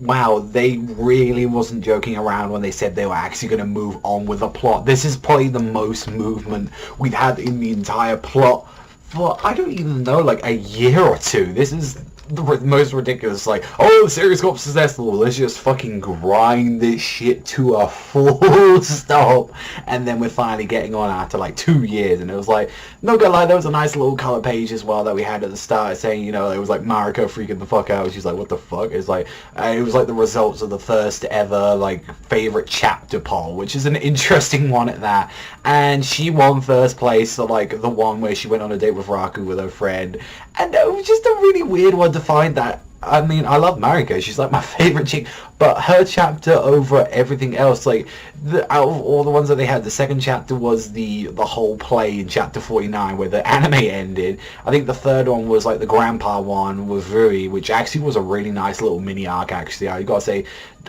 wow, they really wasn't joking around when they said they were actually going to move on with the plot. This is probably the most movement we've had in the entire plot for, I don't even know, like a year or two. This is the most ridiculous, like, oh, the series got successful, let's just fucking grind this shit to a full stop, and then we're finally getting on after like 2 years. And it was like, not gonna lie, there was a nice little color page as well that we had at the start saying, you know, it was like Mariko freaking the fuck out. She's like, what the fuck? It's like, it was like the results of the first ever like favorite chapter poll, which is an interesting one at that, and she won first place, so like the one where she went on a date with Raku with her friend, and it was just a really weird one to find that. I mean, I love Mariko, she's like my favorite chick, but her chapter over everything else, like, out of all the ones that they had, the second chapter was the whole play in chapter 49 where the anime ended. I think the third one was like the grandpa one with Rui, which actually was a really nice little mini arc. Actually, I gotta say,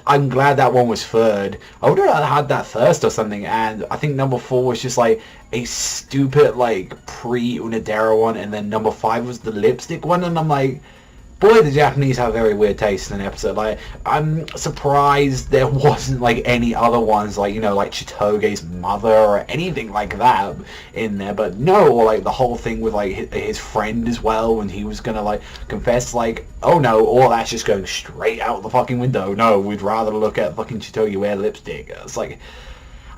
I'm glad that one was third. I would have had that first or something. And I think number 4 was just like a stupid like pre-Unadera one, and then number 5 was the lipstick one, and I'm like, boy, the Japanese have very weird taste in an episode. Like, I'm surprised there wasn't like any other ones, like, you know, like Chitoge's mother or anything like that in there. But no, or like the whole thing with like his friend as well, when he was gonna like confess, like, oh no, all that's just going straight out the fucking window. No, we'd rather look at fucking Chitoge wear lipstick. It's like,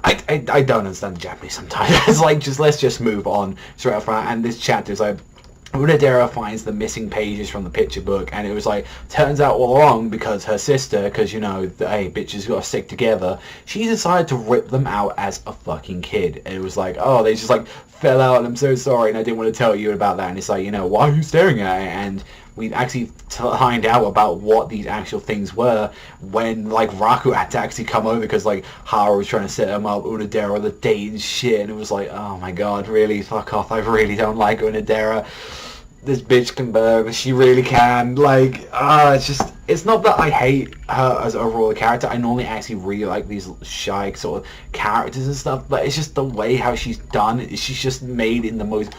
I don't understand the Japanese sometimes. It's like, let's just move on straight up front. And this chapter is like, Unadera finds the missing pages from the picture book, and it was like, turns out all along, because her sister, because, you know, hey, bitches gotta stick together, she decided to rip them out as a fucking kid. And it was like, oh, they just like fell out, and I'm so sorry, and I didn't want to tell you about that. And it's like, you know, why are you staring at it? And we actually find out about what these actual things were when like Raku had to actually come over, because like Haru was trying to set him up, Unadera, the date and shit, and it was like, oh my god, really, fuck off, I really don't like Unadera. This bitch can burn, she really can. Like, it's just, it's not that I hate her as overall a character. I normally actually really like these shy sort of characters and stuff, but it's just the way how she's done it. She's just made in the most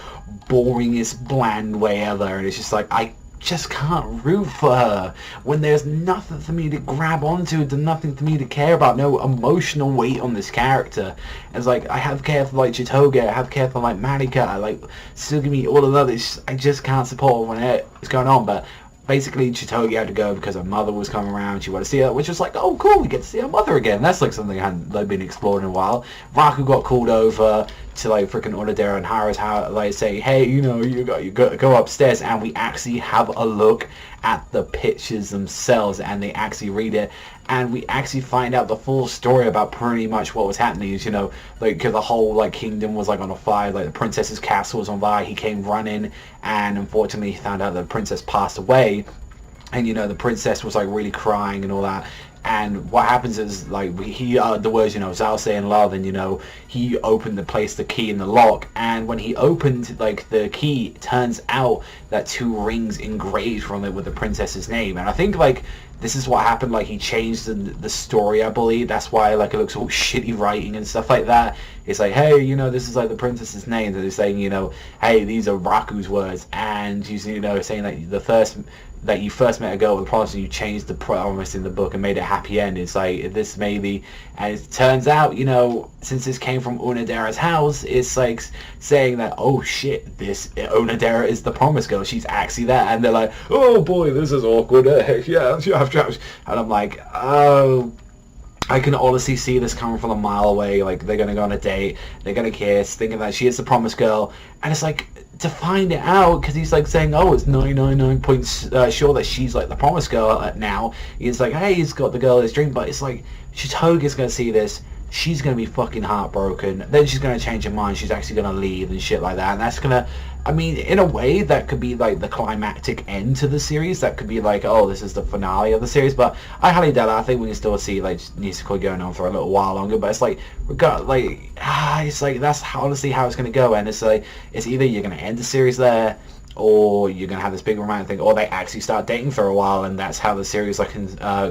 boringest, bland way ever, and it's just like, I just can't root for her when there's nothing for me to grab onto, there's nothing for me to care about, no emotional weight on this character. It's like, I have care for like Chitoge, I have care for like Marika, I like Tsugumi, all of that. I just can't support when it's going on. But basically Chitoge had to go because her mother was coming around, she wanted to see her, which was like, oh cool, we get to see her mother again. That's like something I hadn't like been explored in a while. Raku got called over to like freaking Unadera and Haru's house, like say, hey, you know, you go upstairs, and we actually have a look at the pictures themselves, and they actually read it, and we actually find out the full story about pretty much what was happening. Is, you know, like, because the whole like kingdom was like on a fire, like the princess's castle was on fire. He came running, and unfortunately he found out that the princess passed away, and you know, the princess was like really crying and all that. And what happens is, like, the words, you know, Zalse and love, and, you know, he opened the key in the lock, and when he opened, like, the key, it turns out that 2 rings engraved from it with the princess's name. And I think, like, this is what happened, like, he changed the story, I believe. That's why, like, it looks all shitty writing and stuff like that. It's like, hey, you know, this is, like, the princess's name, and they're saying, you know, hey, these are Raku's words, and, you know, saying that you first met a girl with a promise, and you changed the promise in the book and made it a happy end. It's like, this maybe, and it turns out, you know, since this came from Unadera's house, it's like saying that, oh shit, this Unadera is the promise girl, she's actually that. And they're like, oh boy, this is awkward, yeah, and I'm like, oh, I can honestly see this coming from a mile away. Like, they're gonna go on a date, they're gonna kiss, thinking that she is the promise girl, and it's like, to find it out, because he's like saying, oh, it's 99 points sure that she's like the promise girl now. He's like, hey, he's got the girl of his dream, but it's like, Chitoge's gonna see this, she's gonna be fucking heartbroken, then she's gonna change her mind, she's actually gonna leave and shit like that, and that's gonna, I mean, in a way, that could be like the climactic end to the series. That could be like, oh, this is the finale of the series. But I highly doubt it. I think we can still see like Nisekoi going on for a little while longer. But it's like, it's like, that's honestly how it's gonna go. And it's like, it's either you're gonna end the series there, or you're gonna have this big romantic thing, or they actually start dating for a while, and that's how the series like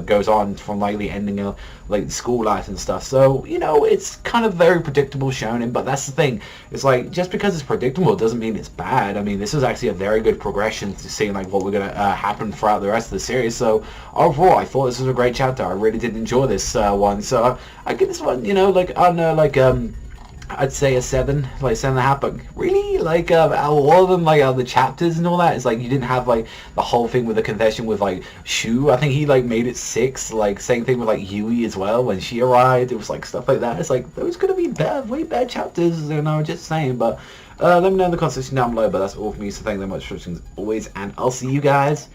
goes on from like the ending of like school life and stuff. So you know, it's kind of very predictable shonen, but that's the thing. It's like just because it's predictable doesn't mean it's bad. I mean, this is actually a very good progression to seeing like what we're gonna happen throughout the rest of the series. So overall, I thought this was a great chapter. I really did enjoy this one. So I give this one, you know, like I don't know, like I'd say a 7, like 7.5, but really, like, out of all of them, like, the chapters and all that, it's like, you didn't have, like, the whole thing with the confession with, like, Shu. I think he, like, made it 6, like, same thing with, like, Yui as well, when she arrived, it was, like, stuff like that. It's like, those could have been better, way better chapters, you know, just saying, but, let me know in the comment section down below, but that's all for me, so thank you very much for watching as always, and I'll see you guys